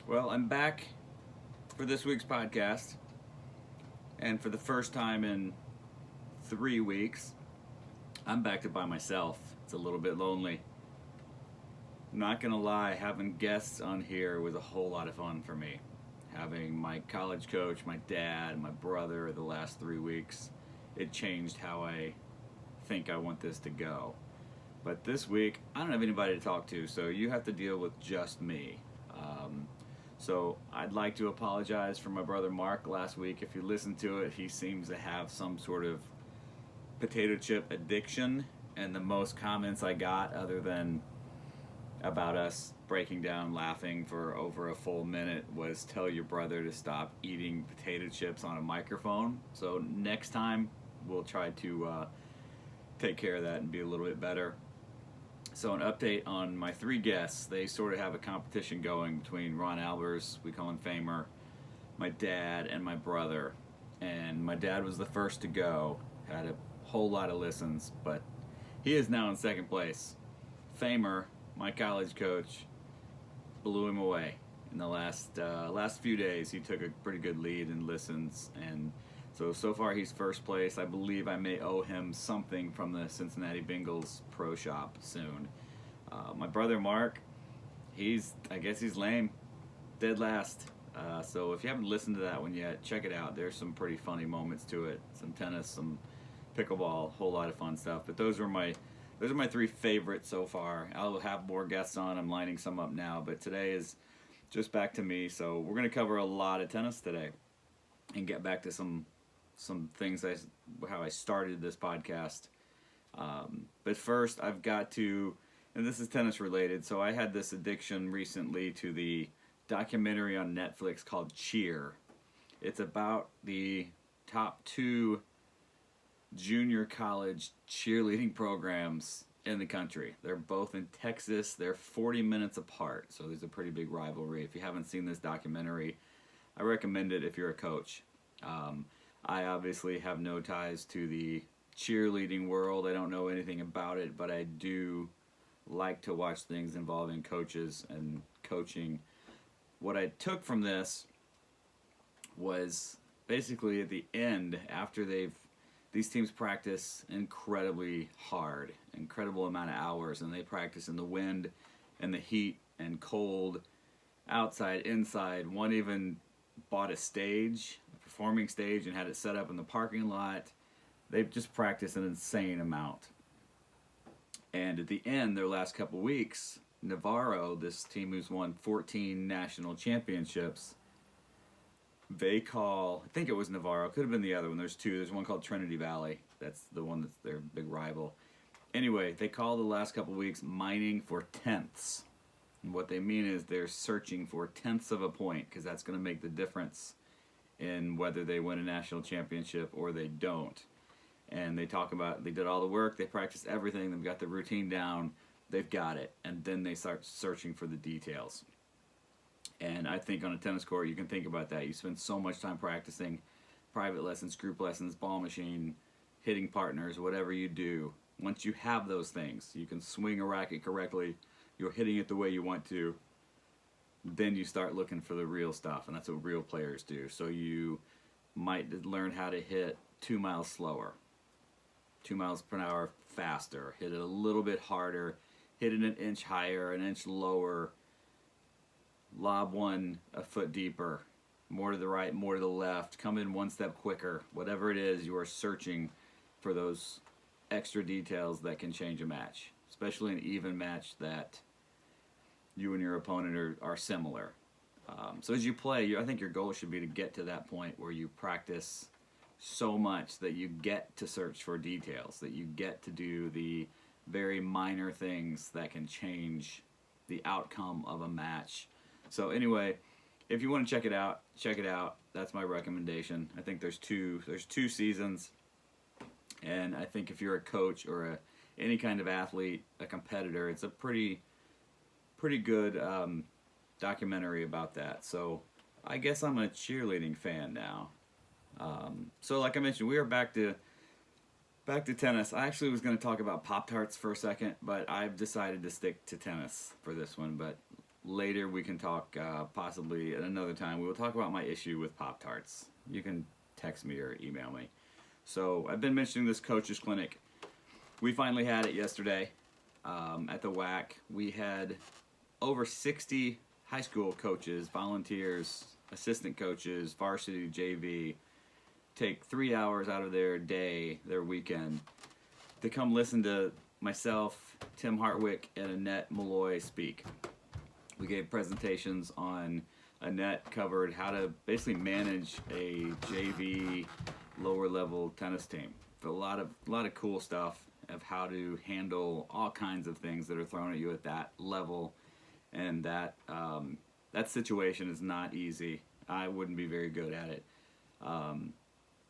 Well, I'm back for this week's podcast, and for the first time in 3 weeks, I'm back to by myself. It's a little bit lonely. I'm not gonna lie, having guests on here was a whole lot of fun for me. Having my college coach, my dad, my brother the last 3 weeks, it changed how I think I want this to go. But this week, I don't have anybody to talk to, so you have to deal with just me. So I'd like to apologize for my brother Mark last week. If you listened to it, he seems to have some sort of potato chip addiction, and the most comments I got, other than about us breaking down laughing for over a full minute, was tell your brother to stop eating potato chips on a microphone. So next time, we'll try to take care of that and be a little bit better. So an update on my three guests. They sort of have a competition going between Ron Albers, we call him Famer, my dad, and my brother. And my dad was the first to go, had a whole lot of listens, but he is now in second place. Famer, my college coach, blew him away. In the last few days, he took a pretty good lead in listens, and so far he's first place. I believe I may owe him something from the Cincinnati Bengals Pro Shop soon. My brother Mark, I guess he's lame, dead last. So if you haven't listened to that one yet, check it out. There's some pretty funny moments to it. Some tennis, some pickleball, whole lot of fun stuff. But those are my three favorites so far. I'll have more guests on. I'm lining some up now, but today is just back to me. So we're going to cover a lot of tennis today and get back to some things, how I started this podcast. But first, I've got to, and this is tennis related, so I had this addiction recently to the documentary on Netflix called Cheer. It's about the top two junior college cheerleading programs in the country. They're both in Texas. They're 40 minutes apart, so there's a pretty big rivalry. If you haven't seen this documentary, I recommend it if you're a coach. I obviously have no ties to the cheerleading world. I don't know anything about it, but I do like to watch things involving coaches and coaching. What I took from this was basically at the end, after these teams practice incredibly hard, incredible amount of hours, and they practice in the wind and the heat and cold, outside, inside. One even bought a stage, performing stage, and had it set up in the parking lot. They've just practiced an insane amount. And at the end, their last couple weeks, Navarro, this team who's won 14 national championships, I think it was Navarro, could have been the other one. There's two. There's one called Trinity Valley. That's the one that's their big rival. Anyway, they call the last couple weeks mining for tenths. And what they mean is they're searching for tenths of a point, because that's going to make the difference in whether they win a national championship or they don't. And they talk about, they did all the work, they practiced everything, they've got the routine down, they've got it, and then they start searching for the details. And I think on a tennis court, you can think about that. You spend so much time practicing private lessons, group lessons, ball machine, hitting partners, whatever you do. Once you have those things, you can swing a racket correctly, you're hitting it the way you want to, then you start looking for the real stuff, and that's what real players do. So you might learn how to hit 2 miles slower, 2 miles per hour faster, hit it a little bit harder, hit it an inch higher, an inch lower, lob one a foot deeper, more to the right, more to the left, come in one step quicker. Whatever it is, you are searching for those extra details that can change a match, especially an even match that you and your opponent are similar. So as you play, I think your goal should be to get to that point where you practice so much that you get to search for details, that you get to do the very minor things that can change the outcome of a match. So anyway, if you want to check it out, check it out. That's my recommendation. I think there's two seasons, and I think if you're a coach or any kind of athlete, a competitor, it's a pretty good documentary about that. So I guess I'm a cheerleading fan now. So like I mentioned, we are back to tennis. I actually was going to talk about Pop-Tarts for a second, but I've decided to stick to tennis for this one. But later we can talk, possibly at another time. We will talk about my issue with Pop-Tarts. You can text me or email me. So I've been mentioning this coaches clinic. We finally had it yesterday at the WAC. We had over 60 high school coaches, volunteers, assistant coaches, varsity, JV, take 3 hours out of their day, their weekend, to come listen to myself, Tim Hartwick, and Annette Malloy speak. We gave presentations on, Annette covered how to basically manage a JV lower level tennis team. A lot of cool stuff of how to handle all kinds of things that are thrown at you at that level, and that situation is not easy. I wouldn't be very good at it.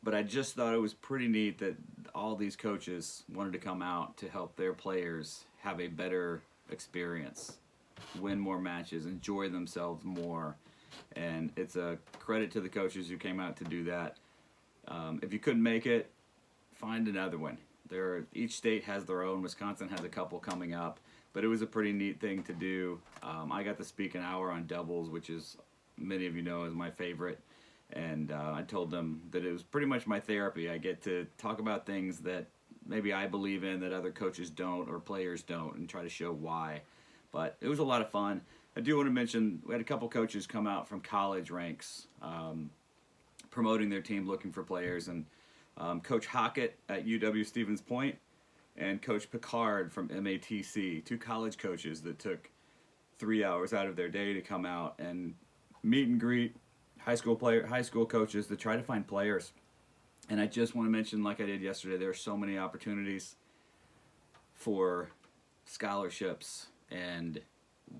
But I just thought it was pretty neat that all these coaches wanted to come out to help their players have a better experience, win more matches, enjoy themselves more. And it's a credit to the coaches who came out to do that. If you couldn't make it, find another one. Each state has their own. Wisconsin has a couple coming up. But it was a pretty neat thing to do. I got to speak an hour on doubles, which is, many of you know, is my favorite. And I told them that it was pretty much my therapy. I get to talk about things that maybe I believe in that other coaches don't or players don't, and try to show why. But it was a lot of fun. I do want to mention we had a couple coaches come out from college ranks promoting their team, looking for players. And Coach Hockett at UW Stevens Point and Coach Picard from MATC, two college coaches that took 3 hours out of their day to come out and meet and greet high school coaches to try to find players. And I just want to mention, like I did yesterday, there are so many opportunities for scholarships and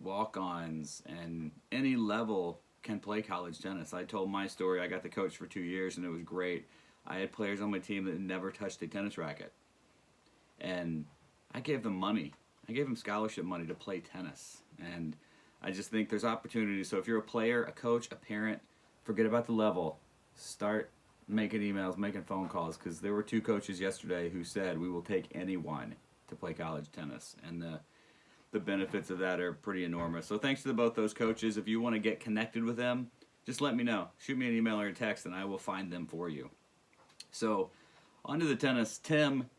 walk-ons, and any level can play college tennis. I told my story. I got the coach for 2 years, and it was great. I had players on my team that had never touched a tennis racket, and I gave them money. I gave them scholarship money to play tennis, and I just think there's opportunities. So if you're a player, a coach, a parent, forget about the level. Start making emails, making phone calls, because there were two coaches yesterday who said we will take anyone to play college tennis, and the benefits of that are pretty enormous. So thanks to both those coaches. If you want to get connected with them, just let me know. Shoot me an email or a text, and I will find them for you. So on to the tennis. Tim,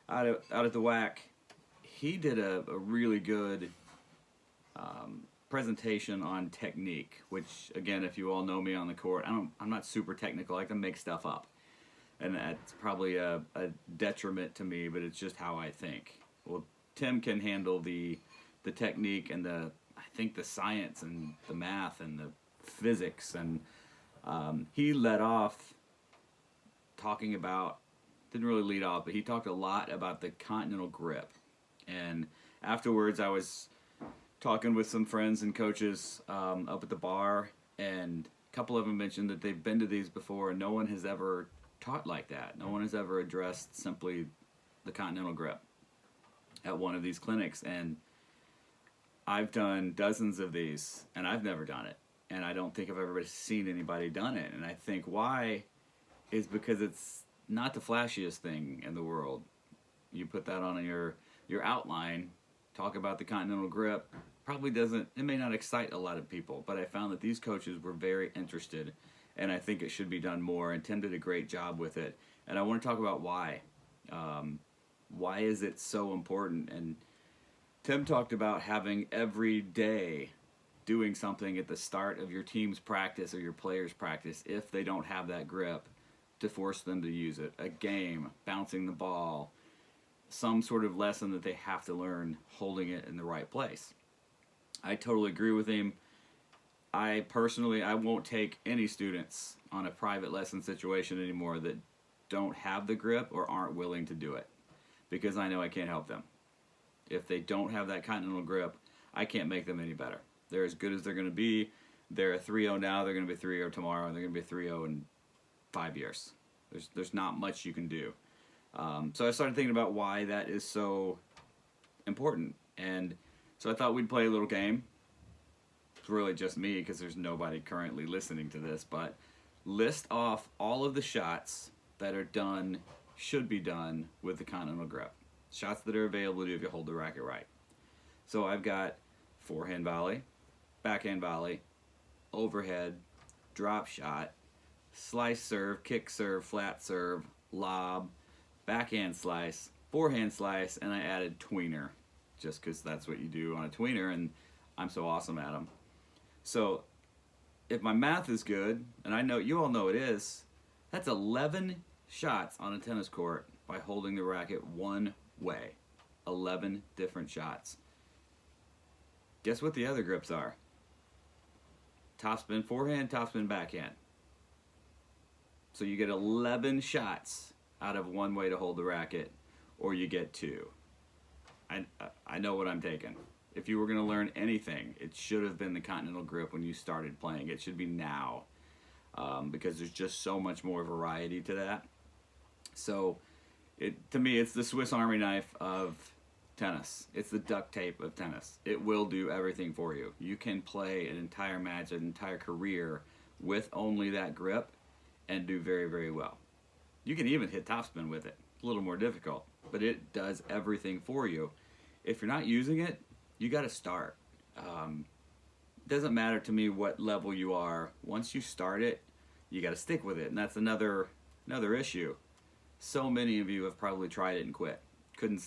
out at the WAC, he did a really good presentation on technique, which, again, if you all know me on the court, I'm not super technical. I like to make stuff up, and that's probably a detriment to me, but it's just how I think. Well, Tim can handle the technique and I think the science and the math and the physics, and he led off talking about, didn't really lead off, but he talked a lot about the continental grip. And afterwards I was talking with some friends and coaches up at the bar, and a couple of them mentioned that they've been to these before, and no one has ever taught like that. No one has ever addressed simply the continental grip at one of these clinics. And I've done dozens of these, and I've never done it. And I don't think I've ever seen anybody done it. And I think why is because it's not the flashiest thing in the world. You put that on your outline, talk about the continental grip, it may not excite a lot of people, but I found that these coaches were very interested, and I think it should be done more, and Tim did a great job with it. And I want to talk about why. Why is it so important? And Tim talked about having every day doing something at the start of your team's practice or your player's practice, if they don't have that grip, to force them to use it. A game, bouncing the ball, some sort of lesson that they have to learn, holding it in the right place. I totally agree with him. I won't take any students on a private lesson situation anymore that don't have the grip or aren't willing to do it, because I know I can't help them. If they don't have that continental grip, I can't make them any better. They're as good as they're going to be. They're a 3-0 now, they're going to be 3-0 tomorrow, and they're going to be 3-0 in 5 years. There's not much you can do. So I started thinking about why that is so important. And so I thought we'd play a little game. It's really just me, because there's nobody currently listening to this, but list off all of the shots that are done, should be done with the continental grip. Shots that are available to you if you hold the racket right. So I've got forehand volley, backhand volley, overhead, drop shot, slice serve, kick serve, flat serve, lob, backhand slice, forehand slice, and I added tweener, just because that's what you do on a tweener, and I'm so awesome at them. So if my math is good, and I know you all know it is, that's 11 shots on a tennis court by holding the racket one way. 11 different shots. Guess what the other grips are? Topspin forehand, topspin backhand. So you get 11 shots out of one way to hold the racket, or you get 2. I know what I'm taking. If you were going to learn anything, it should have been the continental grip when you started playing. It should be now, because there's just so much more variety to that. So, to me, it's the Swiss Army knife of tennis. It's the duct tape of tennis. It will do everything for you. You can play an entire match, an entire career with only that grip and do very, very well. You can even hit topspin with it. It's a little more difficult, but it does everything for you. If you're not using it, you got to start. Doesn't matter to me what level you are. Once you start it, you got to stick with it, and that's another issue. So many of you have probably tried it and quit. Couldn't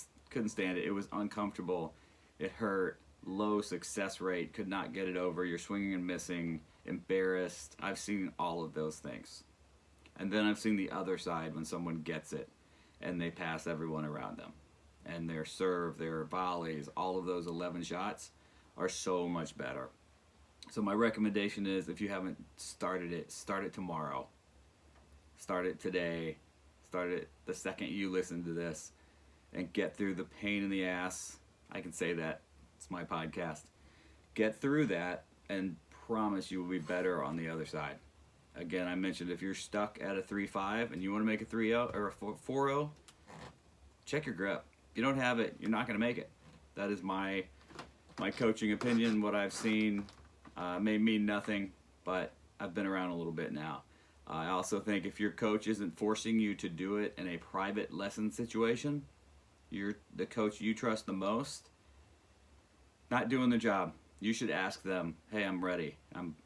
stand it. It was uncomfortable. It hurt. Low success rate. Could not get it over. You're swinging and missing. Embarrassed. I've seen all of those things. And then I've seen the other side when someone gets it and they pass everyone around them. And their serve, their volleys, all of those 11 shots are so much better. So my recommendation is, if you haven't started it, start it tomorrow. Start it today. Start it the second you listen to this, and get through the pain in the ass. I can say that. It's my podcast. Get through that, and promise you will be better on the other side. Again, I mentioned if you're stuck at a 3-5 and you want to make a 3-0 or a 4-0, check your grip. If you don't have it, you're not going to make it. That is my coaching opinion. What I've seen may mean nothing, but I've been around a little bit now. I also think if your coach isn't forcing you to do it in a private lesson situation, you're the coach you trust the most, not doing the job. You should ask them, hey, I'm ready.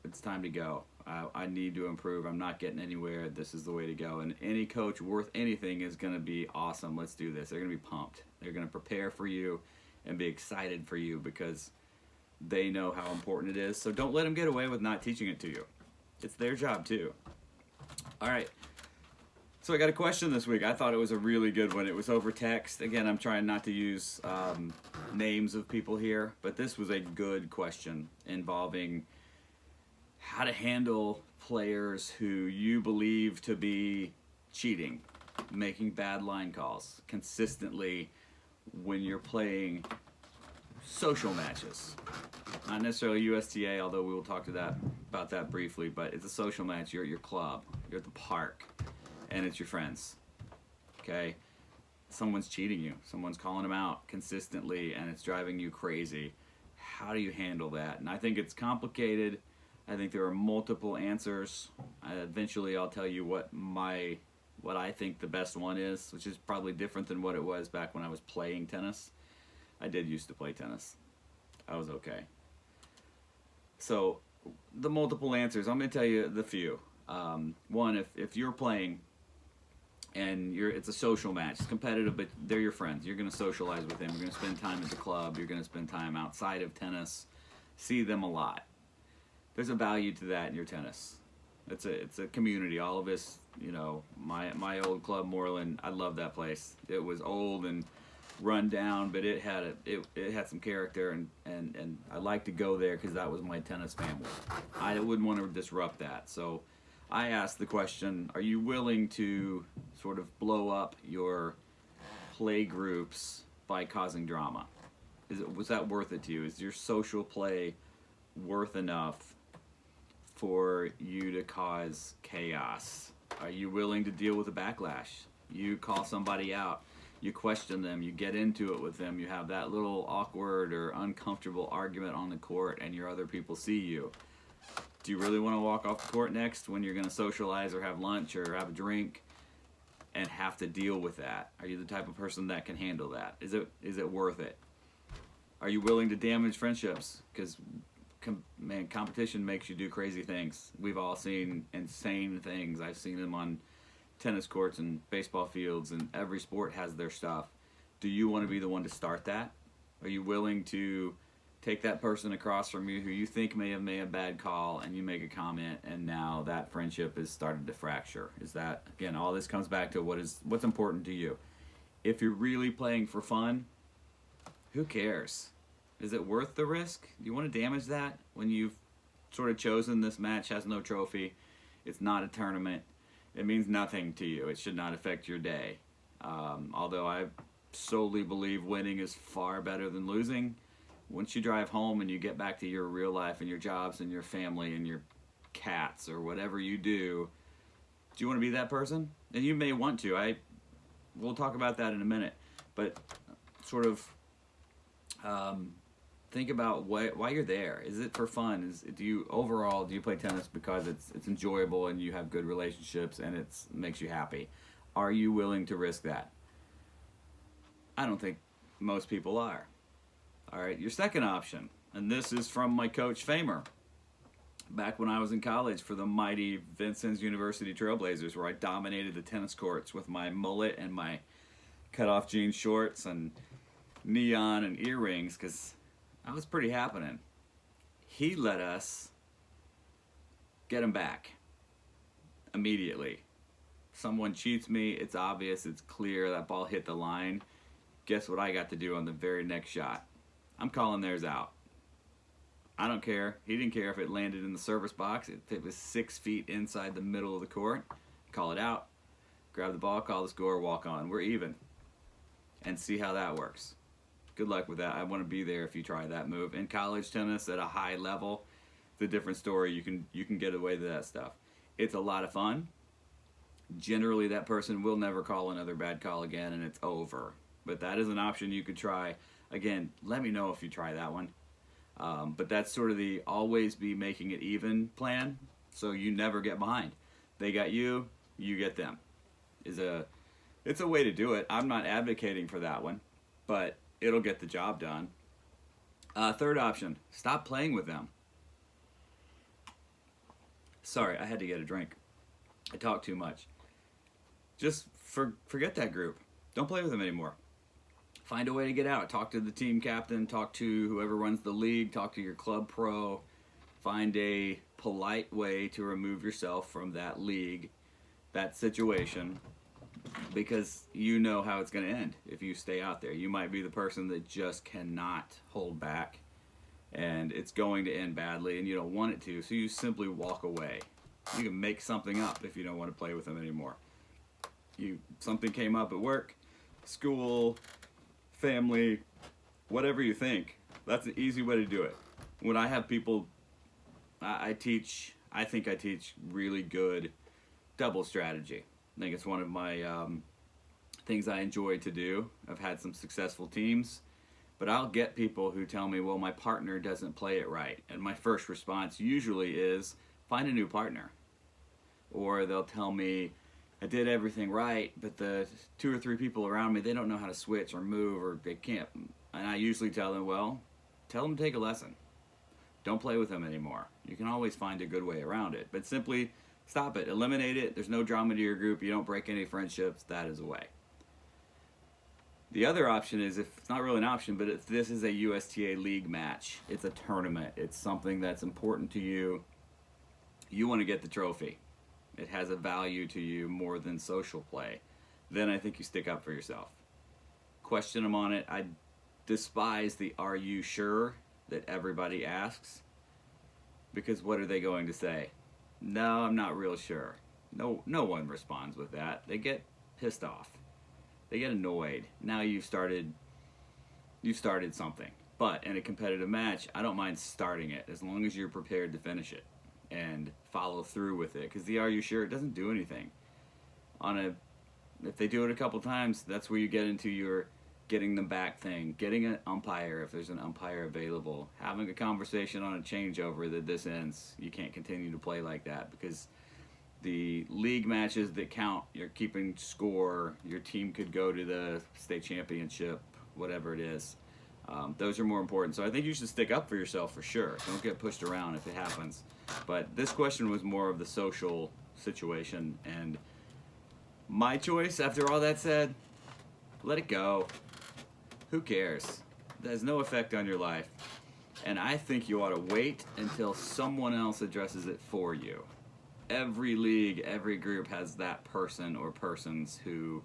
It's time to go. I need to improve. I'm not getting anywhere. This is the way to go. And any coach worth anything is going to be awesome. Let's do this. They're going to be pumped. They're going to prepare for you and be excited for you because they know how important it is. So don't let them get away with not teaching it to you. It's their job too. All right. So I got a question this week. I thought it was a really good one. It was over text. Again, I'm trying not to use names of people here, but this was a good question involving how to handle players who you believe to be cheating, making bad line calls consistently when you're playing social matches. Not necessarily USTA, although we will talk about that briefly, but it's a social match. You're at your club, you're at the park, and it's your friends. Okay? Someone's cheating you. Someone's calling them out consistently, and it's driving you crazy. How do you handle that? And I think it's complicated. I think there are multiple answers. Eventually, I'll tell you what I think the best one is, which is probably different than what it was back when I was playing tennis. I did used to play tennis. I was okay. So, the multiple answers. I'm going to tell you the few. One, if you're playing and it's a social match, it's competitive, but they're your friends. You're going to socialize with them. You're going to spend time at the club. You're going to spend time outside of tennis. See them a lot. There's a value to that in your tennis. It's a community. All of us, my old club, Moreland, I love that place. It was old and run down, but it had some character, and I like to go there because that was my tennis family. I wouldn't want to disrupt that. So I asked the question, are you willing to sort of blow up your play groups by causing drama? Was that worth it to you? Is your social play worth enough for you to cause chaos? Are you willing to deal with a backlash? You call somebody out, you question them, you get into it with them, you have that little awkward or uncomfortable argument on the court, and your other people see you. Do you really want to walk off the court next when you're going to socialize or have lunch or have a drink and have to deal with that? Are you the type of person that can handle that? Is it worth it? Are you willing to damage friendships? Because man, competition makes you do crazy things. We've all seen insane things. I've seen them on tennis courts and baseball fields, and every sport has their stuff. Do you want to be the one to start that? Are you willing to take that person across from you who you think may have made a bad call, and you make a comment, and now that friendship has started to fracture? Is that, again, all this comes back to what's important to you. If you're really playing for fun, who cares? Is it worth the risk? Do you want to damage that when you've sort of chosen this match has no trophy? It's not a tournament. It means nothing to you. It should not affect your day. Although I solely believe winning is far better than losing. Once you drive home and you get back to your real life and your jobs and your family and your cats or whatever you do you want to be that person? And you may want to. We'll talk about that in a minute. But sort of think about why you're there. Is it for fun? Do you play tennis because it's enjoyable and you have good relationships and it makes you happy? Are you willing to risk that? I don't think most people are. All right, your second option, and this is from my coach Famer, back when I was in college for the mighty Vincennes University Trailblazers, where I dominated the tennis courts with my mullet and my cut-off jean shorts and neon and earrings, because I was pretty happening. He let us get him back immediately. Someone cheats me, it's obvious, it's clear, that ball hit the line. Guess what I got to do on the very next shot? I'm calling theirs out. I don't care. He didn't care if it landed in the service box. If it was 6 feet inside the middle of the court, call it out. Grab the ball, call the score, walk on. We're even. And see how that works. Good luck with that. I want to be there if you try that move. In college tennis at a high level, it's a different story. You can get away with that stuff. It's a lot of fun. Generally, that person will never call another bad call again, and it's over. But that is an option you could try. Again, let me know if you try that one. But that's sort of the always be making it even plan, so you never get behind. They got you, you get them. It's a way to do it. I'm not advocating for that one, but it'll get the job done. Third option, stop playing with them. Sorry, I had to get a drink. I talk too much. Just forget that group. Don't play with them anymore. Find a way to get out. Talk to the team captain. Talk to whoever runs the league. Talk to your club pro. Find a polite way to remove yourself from that league, that situation, because you know how it's going to end if you stay out there. You might be the person that just cannot hold back, and it's going to end badly, and you don't want it to, so you simply walk away. You can make something up if you don't want to play with them anymore. Something came up at work, school, family, whatever you think. That's an easy way to do it. When I have people, I think I teach really good double strategy. I think it's one of my things I enjoy to do. I've had some successful teams, but I'll get people who tell me, well, my partner doesn't play it right. And my first response usually is, find a new partner. Or they'll tell me, I did everything right, but the 2 or 3 people around me, they don't know how to switch or move, or they can't. And I usually tell them, well, tell them to take a lesson. Don't play with them anymore. You can always find a good way around it, but simply stop it, eliminate it. There's no drama to your group. You don't break any friendships. That is a way. The other option is, if it's not really an option, but if this is a USTA league match, it's a tournament, it's something that's important to you, you want to get the trophy. It has a value to you more than social play. Then I think you stick up for yourself. Question them on it. I despise the "are you sure" that everybody asks, because what are they going to say? No, I'm not real sure. No one responds with that. They get pissed off. They get annoyed. Now you've started something. But in a competitive match, I don't mind starting it as long as you're prepared to finish it and follow through with it, because the "are you sure" it doesn't do anything. If they do it a couple times, that's where you get into your getting them back thing, getting an umpire if there's an umpire available, having a conversation on a changeover that this ends. You can't continue to play like that, because the league matches that count, you're keeping score, your team could go to the state championship, whatever it is. Those are more important. So I think you should stick up for yourself for sure. Don't get pushed around if it happens. But this question was more of the social situation. And my choice, after all that said, let it go. Who cares? It has no effect on your life. And I think you ought to wait until someone else addresses it for you. Every league, every group has that person or persons who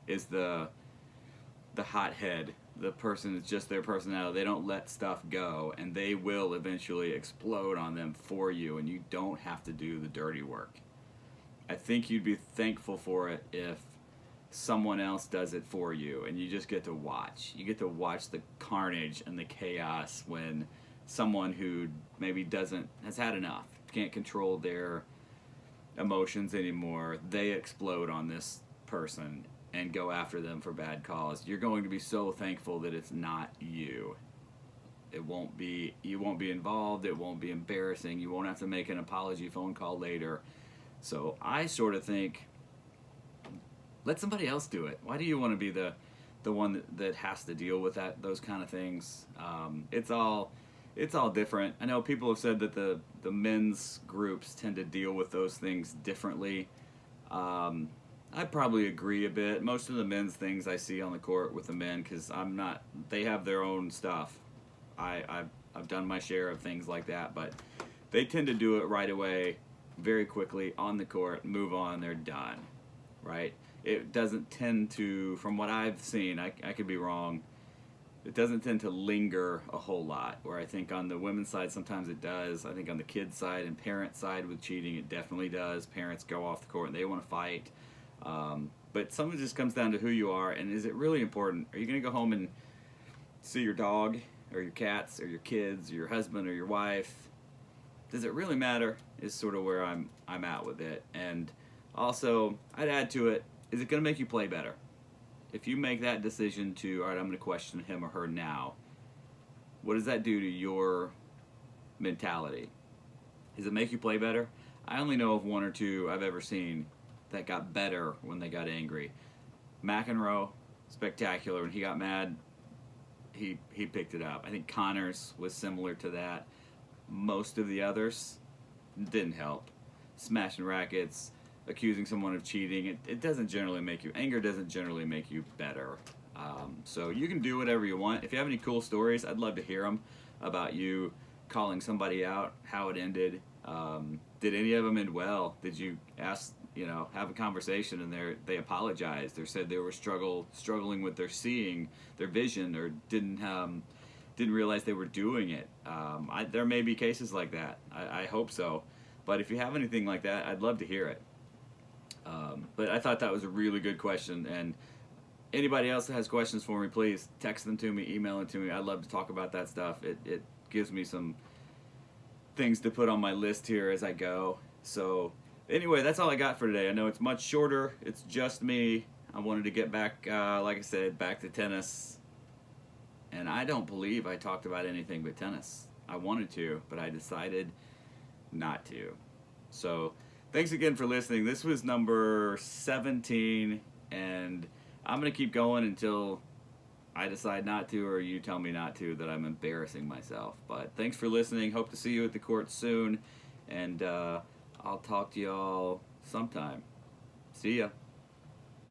is the hothead. The person is just their personality. They don't let stuff go, and they will eventually explode on them for you, and you don't have to do the dirty work. I think you'd be thankful for it if someone else does it for you, and you just get to watch. You get to watch the carnage and the chaos when someone who maybe has had enough, can't control their emotions anymore, they explode on this person and go after them for bad cause. You're going to be so thankful that it's not you. You won't be involved, it won't be embarrassing, you won't have to make an apology phone call later. So I sort of think, let somebody else do it. Why do you want to be the one that has to deal with those kind of things? It's all different. I know people have said that the men's groups tend to deal with those things differently. I probably agree a bit. Most of the men's things I see on the court with the men, because they have their own stuff. I've done my share of things like that, but they tend to do it right away, very quickly on the court, move on, they're done, right? It doesn't tend to, from what I've seen, I could be wrong, it doesn't tend to linger a whole lot, where I think on the women's side sometimes it does. I think on the kids' side and parent side with cheating it definitely does. Parents go off the court and they want to fight. But some of it just comes down to who you are, and is it really important? Are you going to go home and see your dog or your cats or your kids or your husband or your wife? Does it really matter? Is sort of where I'm at with it. And also, I'd add to it, is it going to make you play better? If you make that decision to, all right, I'm going to question him or her now, what does that do to your mentality? Does it make you play better? I only know of one or two I've ever seen that got better when they got angry. McEnroe, spectacular. When he got mad, he picked it up. I think Connors was similar to that. Most of the others didn't help. Smashing rackets, accusing someone of cheating, it doesn't generally make you, anger doesn't generally make you better. So you can do whatever you want. If you have any cool stories, I'd love to hear them about you calling somebody out, how it ended. Did any of them end well? Did you have a conversation and they apologized or said they were struggling with their seeing, their vision, or didn't realize they were doing it? There may be cases like that. I hope so. But if you have anything like that, I'd love to hear it. But I thought that was a really good question, and anybody else that has questions for me, please text them to me, email them to me. I'd love to talk about that stuff. It gives me some things to put on my list here as I go. So anyway, that's all I got for today. I know it's much shorter. It's just me. I wanted to get back, like I said, back to tennis. And I don't believe I talked about anything but tennis. I wanted to, but I decided not to. So thanks again for listening. This was number 17, and I'm going to keep going until I decide not to, or you tell me not to, that I'm embarrassing myself. But thanks for listening. Hope to see you at the court soon, and I'll talk to y'all sometime. See ya.